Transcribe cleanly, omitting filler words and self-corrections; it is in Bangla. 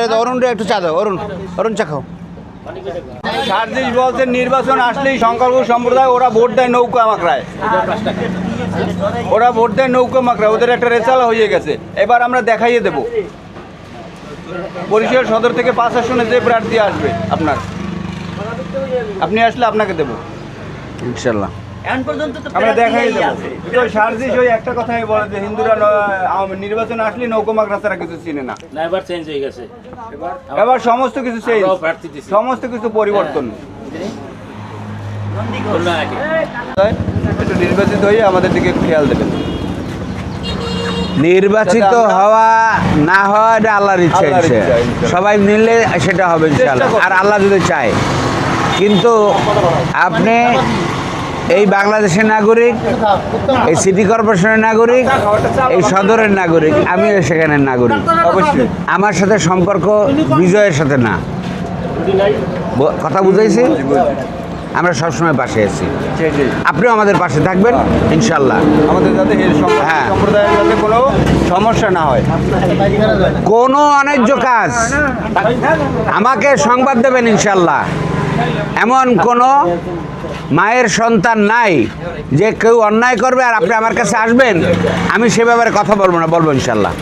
দাও অরুণ রে একটু চা দাও অরুণ অরুণ চা খাও সার্জিস বলছেন নির্বাচন আসলেই সংখ্যালঘু সম্প্রদায় ওরা ভোট দেয় নৌকা মাকড়ায় ওরা ভোট দেয় নৌকা মাকড়ায় ওদের একটা রেচালা হয়ে গেছে এবার আমরা দেখাইয়ে দেব বরিশাল সদর থেকে 5 আসনে যে প্রার্থী আসবে আপনার আপনি আসলে আপনাকে দেব ইনশাল্লাহ আমরা দেখাই দেবো সার্জিস ওই একটা কথাই বলে যে হিন্দুরা নির্বাচন আসলে নৌকা মাকড়া ছাড়া কিছু চিনে না এবার চেঞ্জ হয়ে গেছে এবার সমস্ত কিছু চেঞ্জ সমস্ত কিছু পরিবর্তন একটু নির্বাচিত হয়ে আমাদের দিকে খেয়াল দেবেন নির্বাচিত হওয়া না হওয়া এটা আল্লাহর ইচ্ছা সবাই মিললে সেটা হবে ইনশাআল্লাহ আর আল্লাহ যদি চায় কিন্তু আপনি এই বাংলাদেশের নাগরিক এই সিটি কর্পোরেশনের নাগরিক এই সদরের নাগরিক আমিও সেখানের নাগরিক অবশ্যই আমার সাথে সম্পর্ক বিজয়ের সাথে না কথা বুঝাইছি আমরা সবসময় পাশে আছি আপনিও আমাদের পাশে থাকবেন ইনশাল্লাহ আমাদের যাতে সম্প্রদায়ের যাতে কোনো সমস্যা না হয় কোনো অন্যায্য কাজ আমাকে সংবাদ দেবেন ইনশাল্লাহ এমন কোনো মায়ের সন্তান নাই যে কেউ অন্যায় করবে আর আপনি আমার কাছে আসবেন আমি সে ব্যাপারে কথা বলবো না বলবো ইনশাল্লাহ